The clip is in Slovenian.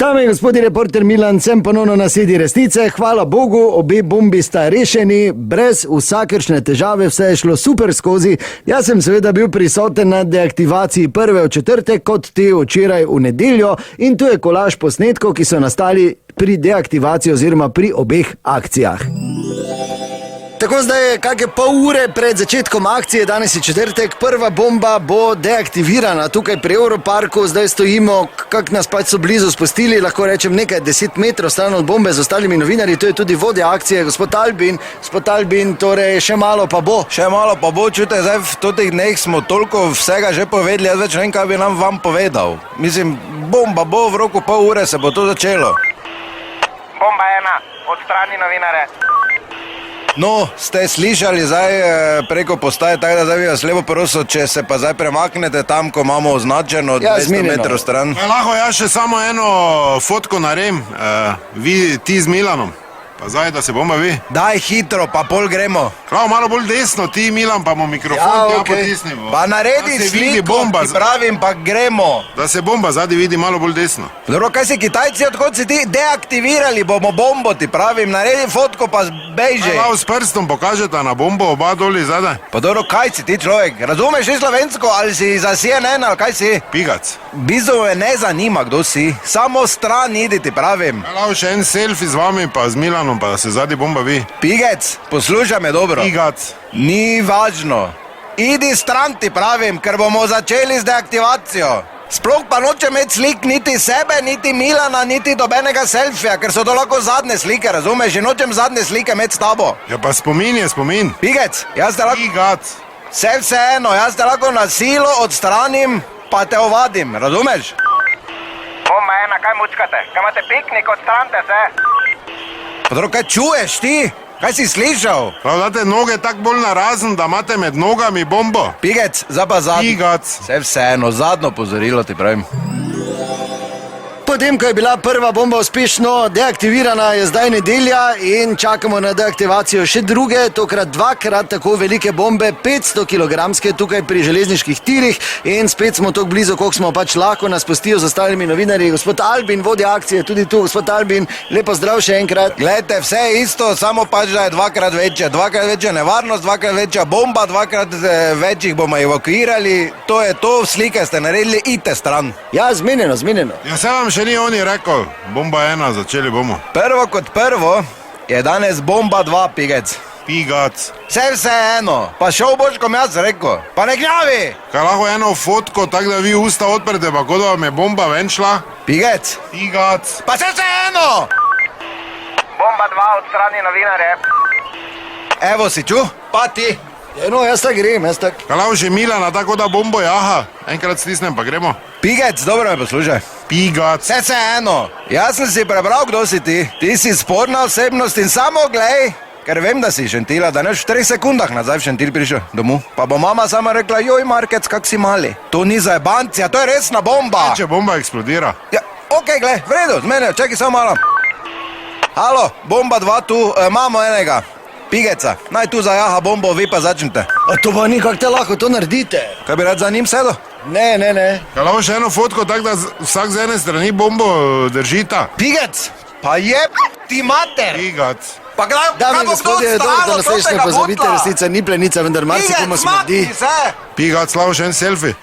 Dame in gospodi, reporter Milan, sem ponovno na sedi resnice. Hvala Bogu, obe bombi sta rešeni, brez vsakršne težave, vse je šlo super skozi. Jaz sem seveda bil prisoten na deaktivaciji prve v četrtek, kot te včeraj v nedeljo, in tu je kolaž posnetkov, ki so nastali pri deaktivaciji oziroma pri obeh akcijah. Tako zdaj je kakšne pol ure pred začetkom akcije, danes je četrtek, prva bomba bo deaktivirana tukaj pri Europarku, zdaj stojimo, kak nas pač so blizu spustili, lahko rečem nekaj 10 metrov stran od bombe z ostalimi novinarji, to je tudi vodja akcije, gospod Albin. Gospod Albin, torej še malo pa bo. Še malo pa bo, čute, zdaj v totih dneh smo toliko vsega že povedali, jaz več ne vem, kaj bi nam vam povedal. Mislim, bomba bo, v roku pol ure se bo to začelo. Bomba 1, odstrani novinare. No, ste slišali zdaj preko postaje, tako da zdaj bi vas lepo prosil, če se pa zdaj premaknete tam, ko imamo označeno 200 metrov stran. Lahko jaz še samo eno fotko naredim, ti z Milanom, pa zdaj, da se bomo vi. Daj hitro, pa pol gremo. Prav, malo bolj desno, ti Milan, pa bomo mikrofon tja potisnimo. Pa naredi sliko, ki pravim, pa gremo. Da se bomba zadnji vidi malo bolj desno. Dobro, kaj si Kitajci, odkot si ti deaktivirali, bomo bombo, ti pravim, naredi fotko, pa bejži. Prav, s prstom pokažeta na bombo, oba doli zadaj. Pa dobro, kaj si ti človek, razumeš ti slovensko, ali si za CNN, ali kaj si? Pigac. Bizo me ne zanima, kdo si, samo stran idi, ti pravim. Lahko še en selfie z vami, pa z Milanom, pa da se zadnji bomba vi. Pigec, poslušaj me dobro. Pigac. Ni važno. Idi stran, ti pravim, ker bomo začeli z deaktivacijo. Sploh pa nočem imeti slik niti sebe, niti Milana, niti dobenega selfija, ker so to lahko zadnje slike, razumeš? In nočem zadnje slike imeti s tabo. Ja, pa spomin je spomin. Pigec, jaz te lahko... Pigac. Vseeno, jaz te lahko na silo odstranim, pa te ovadim, razumeš? Bomba 1, kaj mučkate? Kaj imate piknik, odstranite se. Pa dobro, kaj čuješ ti? Kaj si slišal? Prav, date noge tako bolj narazen, da imate med nogami bombo. Pigec, zdaj pa zadnji. Pigac. Vseeno, zadnjo pozorilo ti pravim. Potem, ko je bila prva bomba uspešno deaktivirana, je zdaj nedelja in čakamo na deaktivacijo še druge, tokrat dvakrat tako velike bombe, 500 kg tukaj pri železniških tirih, in spet smo tako blizu, koliko smo pač lahko, nas pustijo z ostalimi novinarji. Gospod Albin, vodja akcije, tudi tu. Gospod Albin, lepo zdrav še enkrat. Glejte, vse je isto, samo pač, da je dvakrat večja nevarnost, dvakrat večja bomba, dvakrat več jih bomo evakuirali. To je to, slike ste naredili, idite stran. Ja, zmenjeno. Ja, se vam še ni oni rekel, bomba 1, začeli bomo. Prvo kot prvo je danes bomba 2, Pigec. Pigac. Vseeno, pa šel boš, kom jaz rekel, pa ne gnjavi. Kaj lahko eno fotko, tako da vi usta odprete, pa kot da vam je bomba ven šla? Pigec. Pigac. Pa vseeno. Bomba 2, odstrani novinare. Evo si ču, pa ti. No, jaz tak grem, Kaj lahko že Milana, tako da bombo jaha, enkrat stisnem, pa gremo. Pigec, dobro me poslušaj. Pigac. Vseeno, jaz sem si prebral, kdo si ti. Ti si sporna osebnost in samo glej, ker vem, da si Šentila, da neš v 3 sekundah nazaj v Šentil prišel domov. Pa bo mama sama rekla, joj Markec, kak si mali. To ni za jebancija, to je resna bomba. Če bomba eksplodira. Ja, okej, glej, v redu, z mene, čakaj samo malo. Halo, bomba 2 tu, imamo enega. Pigeca, naj tu zajaha bombo, vi pa začnite. A to pa ni, kako te lahko to naredite? Kaj bi rad za njim sedel? Ne. Kaj lahko še eno fotko, tako da vsak z ene strani bombo držita. Pigec, pa jeb ti mater. Pigac. Pa gledaj, Dame in gospodje, do naslednje pozabite, resnica ni plenica, vendar marsikomu smrdi. Pigec, makni se. Pigac, lahko še en selfie.